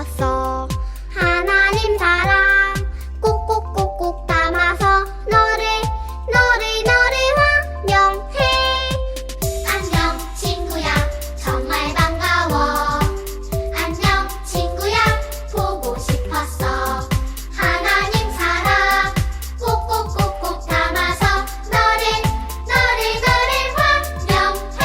싶었어. 하나님 사랑 꼭꼭꼭꼭 담아서 너를 환영해. 안녕 친구야, 정말 반가워. 안녕 친구야, 보고 싶었어. 하나님 사랑 꼭꼭꼭꼭 담아서 너를 환영해.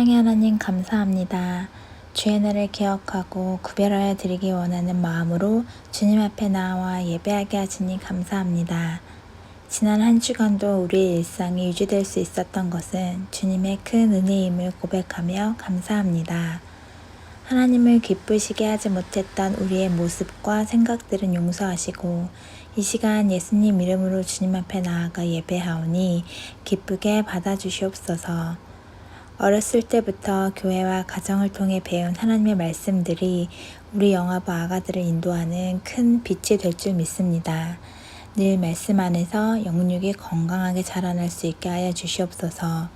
사랑의 하나님 감사합니다. 주의 날을 기억하고 구별하여 드리기 원하는 마음으로 주님 앞에 나와 예배하게 하시니 감사합니다. 지난 한 주간도 우리의 일상이 유지될 수 있었던 것은 주님의 큰 은혜임을 고백하며 감사합니다. 하나님을 기쁘시게 하지 못했던 우리의 모습과 생각들은 용서하시고 이 시간 예수님 이름으로 주님 앞에 나아가 예배하오니 기쁘게 받아주시옵소서. 어렸을 때부터 교회와 가정을 통해 배운 하나님의 말씀들이 우리 영아부 아가들을 인도하는 큰 빛이 될 줄 믿습니다. 늘 말씀 안에서 영육이 건강하게 자라날 수 있게 하여 주시옵소서.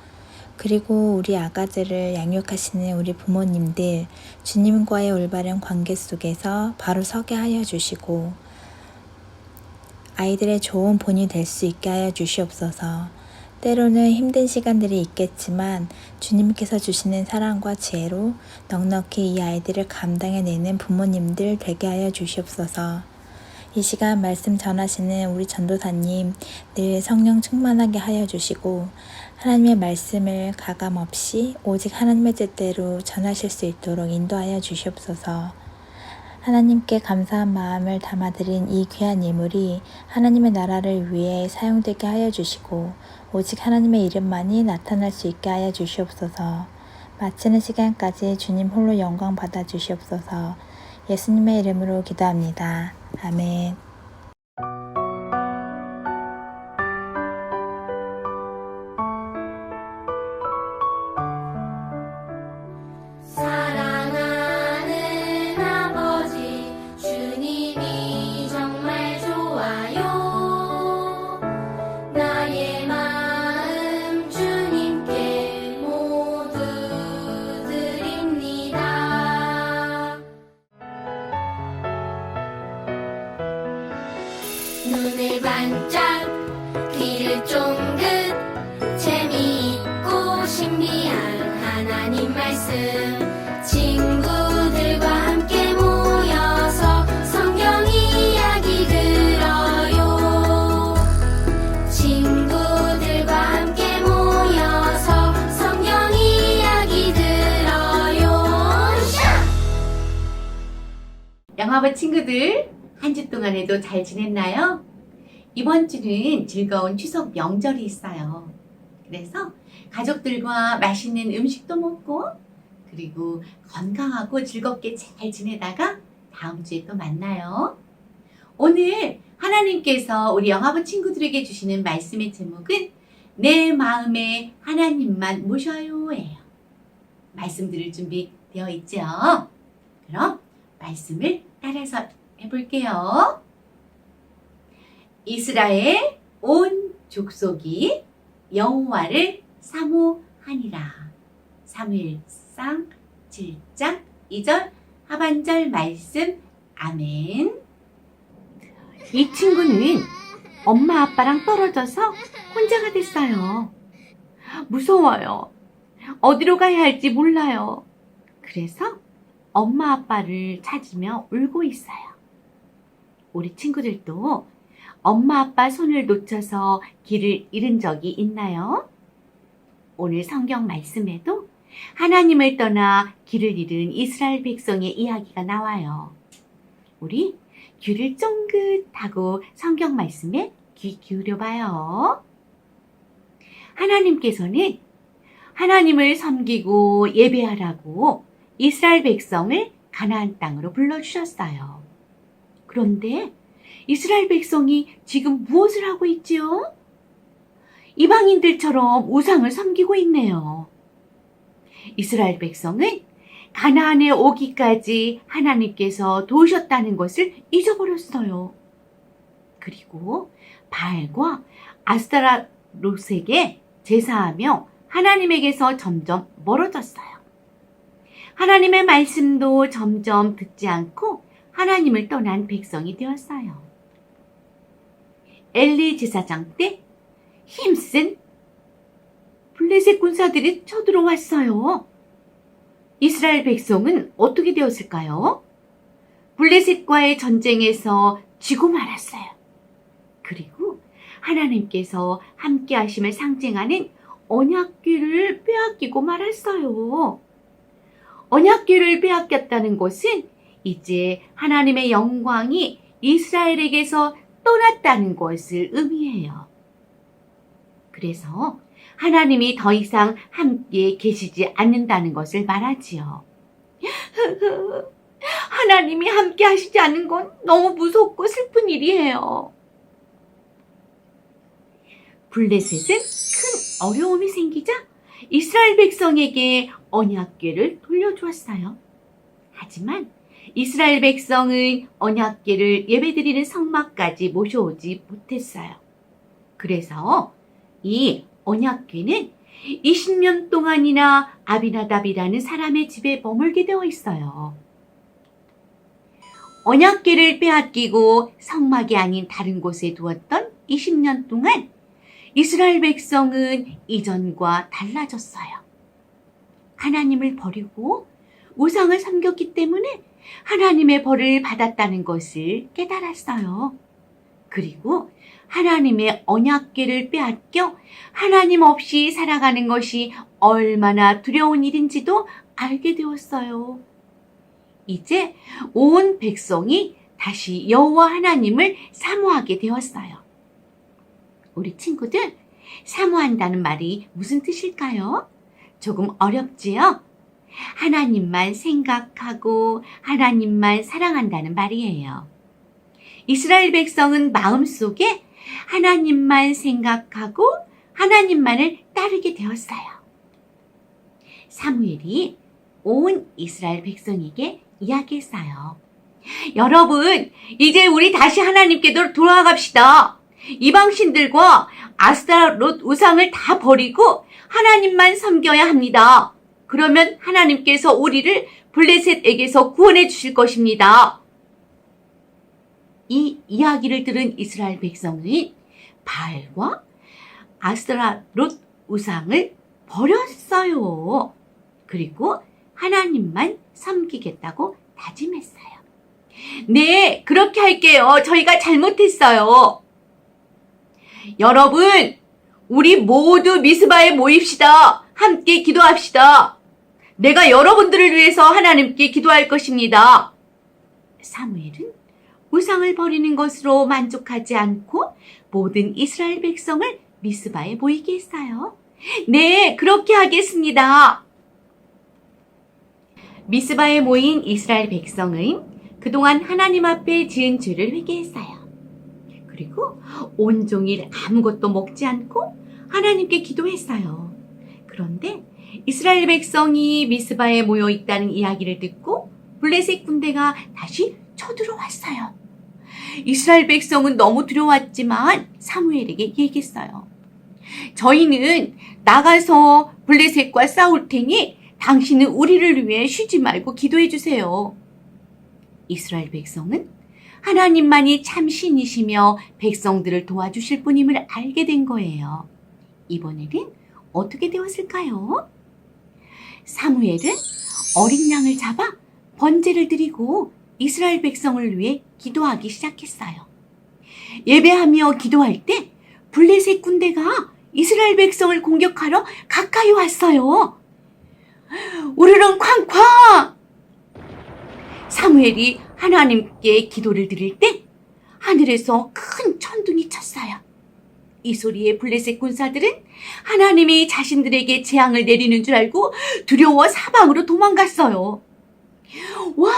그리고 우리 아가들을 양육하시는 우리 부모님들, 주님과의 올바른 관계 속에서 바로 서게 하여 주시고 아이들의 좋은 본이 될 수 있게 하여 주시옵소서. 때로는 힘든 시간들이 있겠지만 주님께서 주시는 사랑과 지혜로 넉넉히 이 아이들을 감당해내는 부모님들 되게 하여 주시옵소서. 이 시간 말씀 전하시는 우리 전도사님 늘 성령 충만하게 하여 주시고 하나님의 말씀을 가감없이 오직 하나님의 뜻대로 전하실 수 있도록 인도하여 주시옵소서. 하나님께 감사한 마음을 담아드린 이 귀한 예물이 하나님의 나라를 위해 사용되게 하여 주시고 오직 하나님의 이름만이 나타날 수 있게 하여 주시옵소서. 마치는 시간까지 주님 홀로 영광 받아 주시옵소서. 예수님의 이름으로 기도합니다. 아멘. 사랑하는 아버지 주님이 정말 좋아요. 나의 마음 주님께 모두 드립니다. 눈을 반짝 귀를 쫑긋 재미있고 신비한 하나님 말씀 친구들과 함께 모여서 성경 이야기 들어요. 친구들과 함께 모여서 성경 이야기 들어요. 영화부 친구들, 한 주 동안에도 잘 지냈나요? 이번 주는 즐거운 추석 명절이 있어요. 그래서 가족들과 맛있는 음식도 먹고 그리고 건강하고 즐겁게 잘 지내다가 다음 주에 또 만나요. 오늘 하나님께서 우리 영화부 친구들에게 주시는 말씀의 제목은 내 마음에 하나님만 모셔요 예요. 말씀 들을 준비 되어 있죠? 그럼 말씀을 따라서 해볼게요. 이스라엘 온 족속이 여호와를 사모하니라. 사무엘상 7장 2절 하반절 말씀. 아멘. 이 친구는 엄마 아빠랑 떨어져서 혼자가 됐어요. 무서워요. 어디로 가야 할지 몰라요. 그래서 엄마 아빠를 찾으며 울고 있어요. 우리 친구들도 엄마 아빠 손을 놓쳐서 길을 잃은 적이 있나요? 오늘 성경 말씀에도 하나님을 떠나 길을 잃은 이스라엘 백성의 이야기가 나와요. 우리 귀를 쫑긋하고 성경 말씀에 귀 기울여 봐요. 하나님께서는 하나님을 섬기고 예배하라고 이스라엘 백성을 가나안 땅으로 불러주셨어요. 그런데 이스라엘 백성이 지금 무엇을 하고 있지요? 이방인들처럼 우상을 섬기고 있네요. 이스라엘 백성은 가나안에 오기까지 하나님께서 도우셨다는 것을 잊어버렸어요. 그리고 바알과 아스타롯에게 제사하며 하나님에게서 점점 멀어졌어요. 하나님의 말씀도 점점 듣지 않고 하나님을 떠난 백성이 되었어요. 엘리 제사장 때 힘센 블레셋 군사들이 쳐들어왔어요. 이스라엘 백성은 어떻게 되었을까요? 블레셋과의 전쟁에서 지고 말았어요. 그리고 하나님께서 함께 하심을 상징하는 언약궤를 빼앗기고 말았어요. 언약궤를 빼앗겼다는 것은 이제 하나님의 영광이 이스라엘에게서 떠났다는 것을 의미해요. 그래서 하나님이 더 이상 함께 계시지 않는다는 것을 말하지요. 하나님이 함께 하시지 않는 건 너무 무섭고 슬픈 일이에요. 블레셋은 큰 어려움이 생기자 이스라엘 백성에게 언약궤를 돌려주었어요. 하지만 이스라엘 백성은 언약궤를 예배드리는 성막까지 모셔오지 못했어요. 그래서 이 언약궤는 20년 동안이나 아비나답이라는 사람의 집에 머물게 되어 있어요. 언약궤를 빼앗기고 성막이 아닌 다른 곳에 두었던 20년 동안 이스라엘 백성은 이전과 달라졌어요. 하나님을 버리고 우상을 섬겼기 때문에 하나님의 벌을 받았다는 것을 깨달았어요. 그리고 하나님의 언약궤를 빼앗겨 하나님 없이 살아가는 것이 얼마나 두려운 일인지도 알게 되었어요. 이제 온 백성이 다시 여호와 하나님을 사모하게 되었어요. 우리 친구들, 사모한다는 말이 무슨 뜻일까요? 조금 어렵지요? 하나님만 생각하고 하나님만 사랑한다는 말이에요. 이스라엘 백성은 마음속에 하나님만 생각하고 하나님만을 따르게 되었어요. 사무엘이 온 이스라엘 백성에게 이야기했어요. 여러분, 이제 우리 다시 하나님께로 돌아갑시다. 이방신들과 아스타롯 우상을 다 버리고 하나님만 섬겨야 합니다. 그러면 하나님께서 우리를 블레셋에게서 구원해 주실 것입니다. 이 이야기를 들은 이스라엘 백성은 바알과 아스타롯 우상을 버렸어요. 그리고 하나님만 섬기겠다고 다짐했어요. 네, 그렇게 할게요. 저희가 잘못했어요. 여러분, 우리 모두 미스바에 모입시다. 함께 기도합시다. 내가 여러분들을 위해서 하나님께 기도할 것입니다. 사무엘은 우상을 버리는 것으로 만족하지 않고 모든 이스라엘 백성을 미스바에 모이게 했어요. 네, 그렇게 하겠습니다. 미스바에 모인 이스라엘 백성은 그동안 하나님 앞에 지은 죄를 회개했어요. 그리고 온종일 아무것도 먹지 않고 하나님께 기도했어요. 그런데 이스라엘 백성이 미스바에 모여 있다는 이야기를 듣고 블레셋 군대가 다시 쳐들어왔어요. 이스라엘 백성은 너무 두려웠지만 사무엘에게 얘기했어요. 저희는 나가서 블레셋과 싸울 테니 당신은 우리를 위해 쉬지 말고 기도해 주세요. 이스라엘 백성은 하나님만이 참 신이시며 백성들을 도와주실 분임을 알게 된 거예요. 이번에는 어떻게 되었을까요? 사무엘은 어린 양을 잡아 번제를 드리고 이스라엘 백성을 위해 기도하기 시작했어요. 예배하며 기도할 때 블레셋 군대가 이스라엘 백성을 공격하러 가까이 왔어요. 우르릉 쾅쾅! 사무엘이 하나님께 기도를 드릴 때 하늘에서 큰 천둥이 쳤어요. 이 소리에 블레셋 군사들은 하나님이 자신들에게 재앙을 내리는 줄 알고 두려워 사방으로 도망갔어요. 와!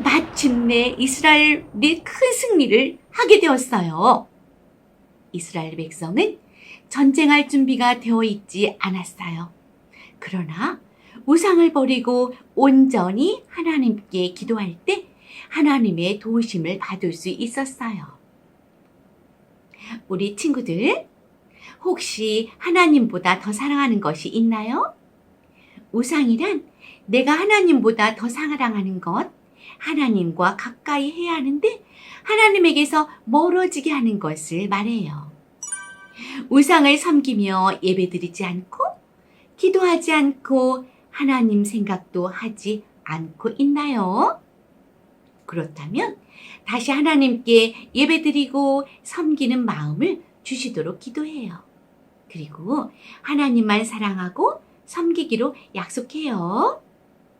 마침내 이스라엘이 큰 승리를 하게 되었어요. 이스라엘 백성은 전쟁할 준비가 되어 있지 않았어요. 그러나 우상을 버리고 온전히 하나님께 기도할 때 하나님의 도우심을 받을 수 있었어요. 우리 친구들, 혹시 하나님보다 더 사랑하는 것이 있나요? 우상이란 내가 하나님보다 더 사랑하는 것, 하나님과 가까이 해야 하는데 하나님에게서 멀어지게 하는 것을 말해요. 우상을 섬기며 예배드리지 않고 기도하지 않고 하나님 생각도 하지 않고 있나요? 그렇다면 다시 하나님께 예배드리고 섬기는 마음을 주시도록 기도해요. 그리고 하나님만 사랑하고 섬기기로 약속해요.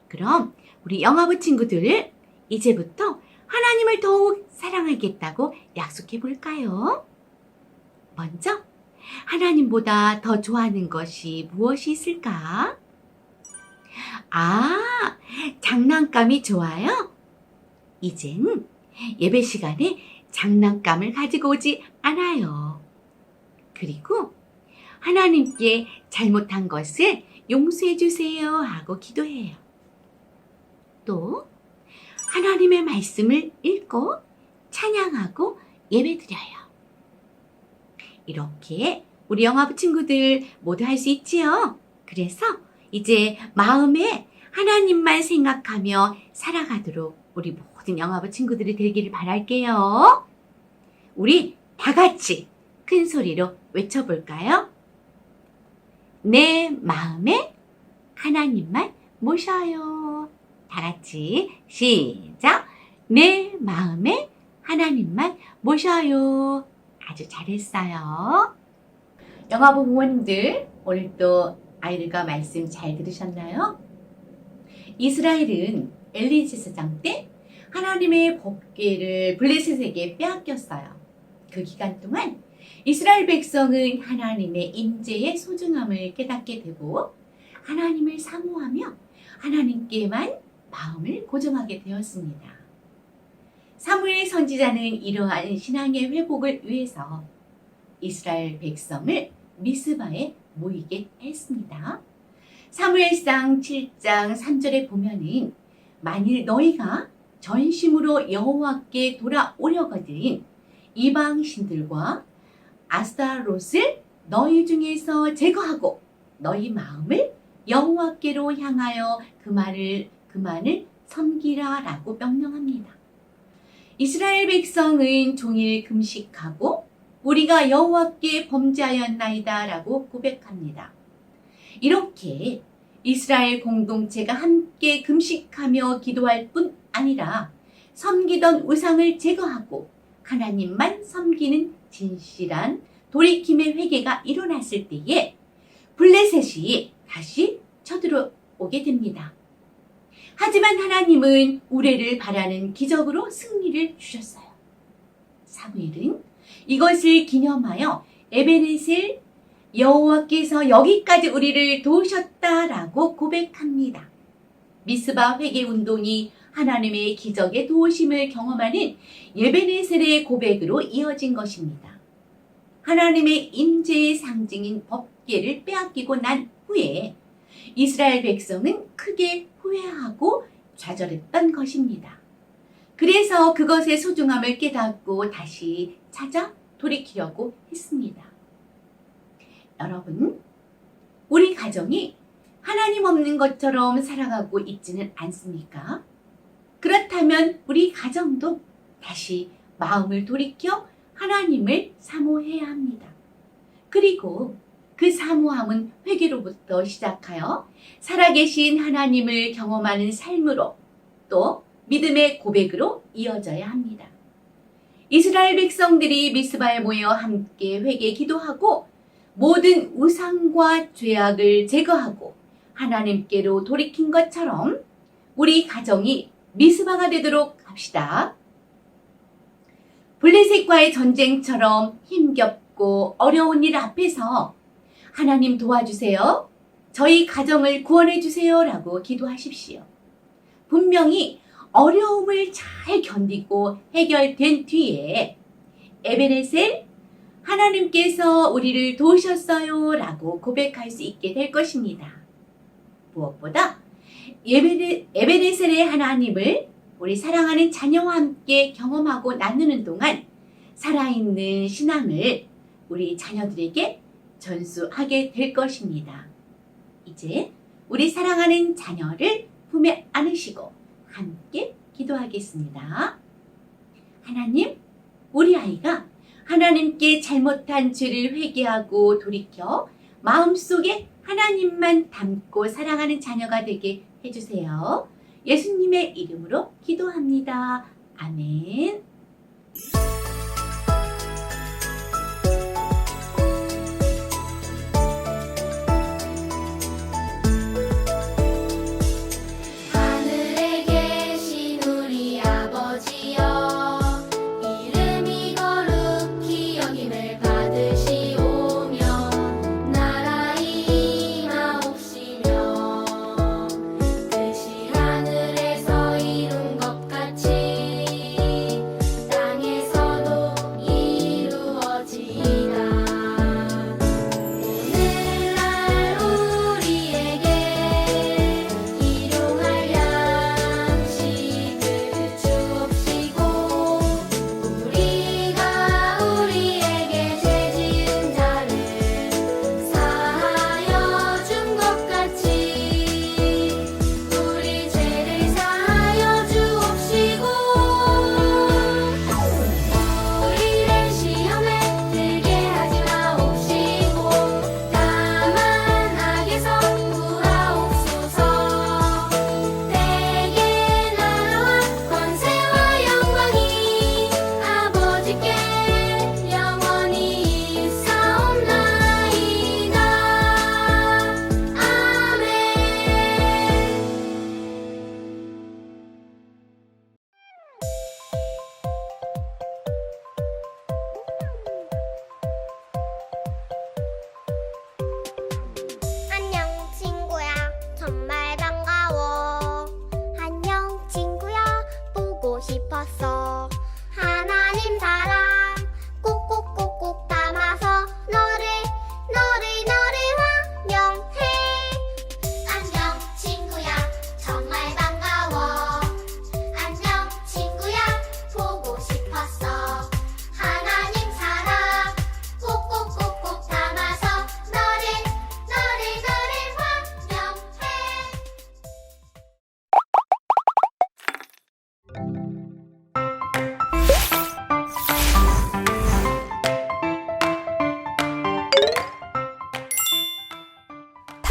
그럼 우리 영화부 친구들 이제부터 하나님을 더욱 사랑하겠다고 약속해 볼까요? 먼저 하나님보다 더 좋아하는 것이 무엇이 있을까? 아, 장난감이 좋아요? 이젠 예배 시간에 장난감을 가지고 오지 않아요. 그리고 하나님께 잘못한 것을 용서해 주세요 하고 기도해요. 또 하나님의 말씀을 읽고 찬양하고 예배드려요. 이렇게 우리 영화부 친구들 모두 할 수 있지요? 그래서 이제 마음에 하나님만 생각하며 살아가도록 우리 모든 영화부 친구들이 되기를 바랄게요. 우리 다 같이 큰 소리로 외쳐볼까요? 내 마음에 하나님만 모셔요. 다 같이 시작! 내 마음에 하나님만 모셔요. 아주 잘했어요. 영화부 부모님들, 오늘도 아이들과 말씀 잘 들으셨나요? 이스라엘은 엘리 제사장 때 하나님의 법궤를 블레셋에게 빼앗겼어요. 그 기간 동안 이스라엘 백성은 하나님의 임재의 소중함을 깨닫게 되고 하나님을 사모하며 하나님께만 마음을 고정하게 되었습니다. 사무엘 선지자는 이러한 신앙의 회복을 위해서 이스라엘 백성을 미스바에 모이게 했습니다. 사무엘상 7장 3절에 보면은 만일 너희가 전심으로 여호와께 돌아오려거든 이방 신들과 아스타롯을 너희 중에서 제거하고 너희 마음을 여호와께로 향하여 그만을 섬기라라고 명령합니다. 이스라엘 백성은 종일 금식하고 우리가 여호와께 범죄하였나이다라고 고백합니다. 이렇게 이스라엘 공동체가 함께 금식하며 기도할 뿐 아니라 섬기던 우상을 제거하고 하나님만 섬기는 진실한 돌이킴의 회개가 일어났을 때에 블레셋이 다시 쳐들어오게 됩니다. 하지만 하나님은 우레를 바라는 기적으로 승리를 주셨어요. 사무엘은 이것을 기념하여 에베네셀 여호와께서 여기까지 우리를 도우셨다라고 고백합니다. 미스바 회개 운동이 하나님의 기적의 도우심을 경험하는 에베네셀의 고백으로 이어진 것입니다. 하나님의 임재의 상징인 법궤를 빼앗기고 난 후에 이스라엘 백성은 크게 후회하고 좌절했던 것입니다. 그래서 그것의 소중함을 깨닫고 다시 찾아 돌이키려고 했습니다. 여러분, 우리 가정이 하나님 없는 것처럼 살아가고 있지는 않습니까? 그렇다면 우리 가정도 다시 마음을 돌이켜 하나님을 사모해야 합니다. 그리고 그 사모함은 회개로부터 시작하여 살아계신 하나님을 경험하는 삶으로 또 믿음의 고백으로 이어져야 합니다. 이스라엘 백성들이 미스바에 모여 함께 회개 기도하고 모든 우상과 죄악을 제거하고 하나님께로 돌이킨 것처럼 우리 가정이 미스바가 되도록 합시다. 블레셋과의 전쟁처럼 힘겹고 어려운 일 앞에서 하나님 도와주세요. 저희 가정을 구원해 주세요. 라고 기도하십시오. 분명히 어려움을 잘 견디고 해결된 뒤에 에베네셀 하나님께서 우리를 도우셨어요. 라고 고백할 수 있게 될 것입니다. 무엇보다 에베네셀의 하나님을 우리 사랑하는 자녀와 함께 경험하고 나누는 동안 살아있는 신앙을 우리 자녀들에게 전수하게 될 것입니다. 이제 우리 사랑하는 자녀를 품에 안으시고 함께 기도하겠습니다. 하나님, 우리 아이가 하나님께 잘못한 죄를 회개하고 돌이켜 마음속에 하나님만 담고 사랑하는 자녀가 되게 해주세요. 예수님의 이름으로 기도합니다. 아멘.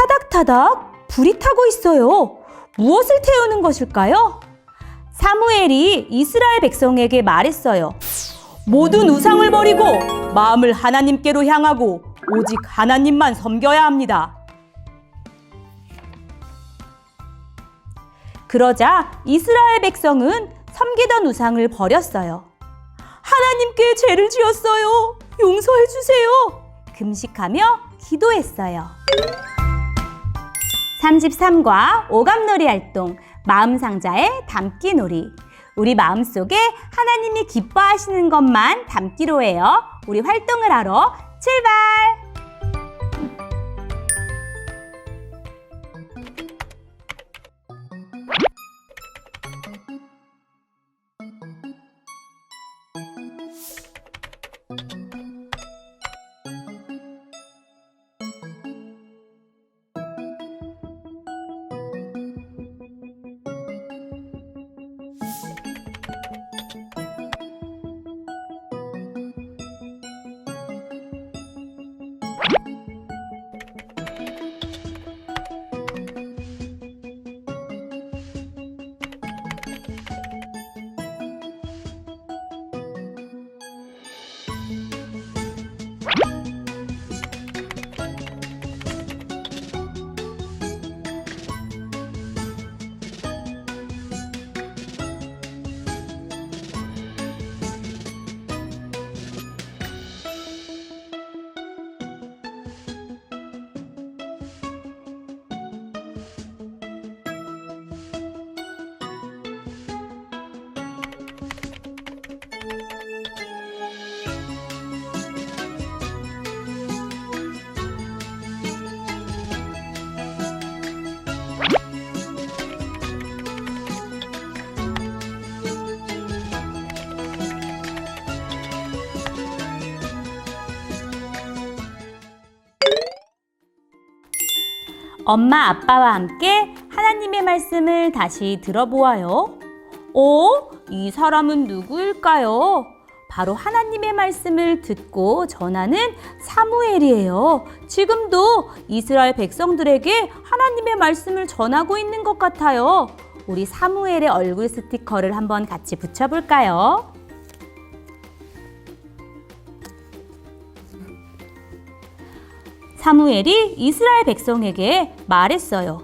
타닥타닥 불이 타고 있어요. 무엇을 태우는 것일까요? 사무엘이 이스라엘 백성에게 말했어요. 모든 우상을 버리고 마음을 하나님께로 향하고 오직 하나님만 섬겨야 합니다. 그러자 이스라엘 백성은 섬기던 우상을 버렸어요. 하나님께 죄를 지었어요. 용서해 주세요. 금식하며 기도했어요. 33과 오감놀이 활동, 마음상자의 담기놀이. 우리 마음속에 하나님이 기뻐하시는 것만 담기로 해요. 우리 활동을 하러 출발! 엄마, 아빠와 함께 하나님의 말씀을 다시 들어보아요. 이 사람은 누구일까요? 바로 하나님의 말씀을 듣고 전하는 사무엘이에요. 지금도 이스라엘 백성들에게 하나님의 말씀을 전하고 있는 것 같아요. 우리 사무엘의 얼굴 스티커를 한번 같이 붙여볼까요? 사무엘이 이스라엘 백성에게 말했어요.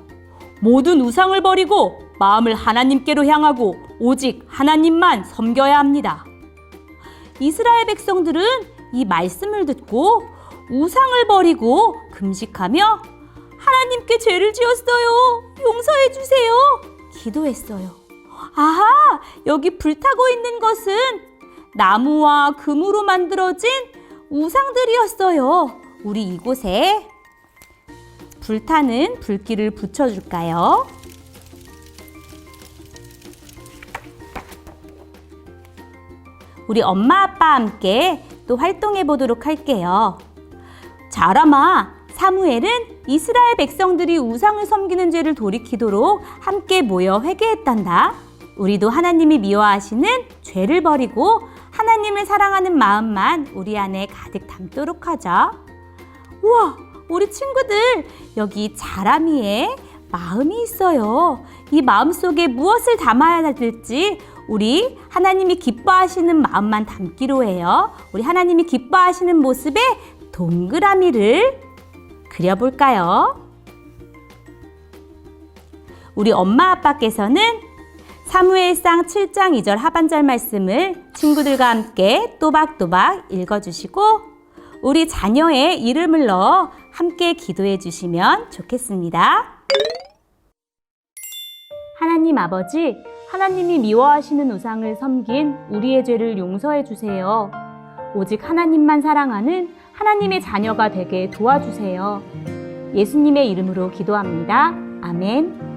모든 우상을 버리고 마음을 하나님께로 향하고 오직 하나님만 섬겨야 합니다. 이스라엘 백성들은 이 말씀을 듣고 우상을 버리고 금식하며 하나님께 죄를 지었어요. 용서해 주세요. 기도했어요. 아하, 여기 불타고 있는 것은 나무와 금으로 만들어진 우상들이었어요. 우리 이곳에 불타는 불길을 붙여줄까요? 우리 엄마 아빠와 함께 또 활동해 보도록 할게요. 자람아, 사무엘은 이스라엘 백성들이 우상을 섬기는 죄를 돌이키도록 함께 모여 회개했단다. 우리도 하나님이 미워하시는 죄를 버리고 하나님을 사랑하는 마음만 우리 안에 가득 담도록 하자. 우와, 우리 친구들, 여기 자람이의 마음이 있어요. 이 마음 속에 무엇을 담아야 될지 우리 하나님이 기뻐하시는 마음만 담기로 해요. 우리 하나님이 기뻐하시는 모습에 동그라미를 그려볼까요? 우리 엄마 아빠께서는 사무엘상 7장 2절 하반절 말씀을 친구들과 함께 또박또박 읽어주시고 우리 자녀의 이름을 넣어 함께 기도해 주시면 좋겠습니다. 하나님 아버지, 하나님이 미워하시는 우상을 섬긴 우리의 죄를 용서해 주세요. 오직 하나님만 사랑하는 하나님의 자녀가 되게 도와주세요. 예수님의 이름으로 기도합니다. 아멘.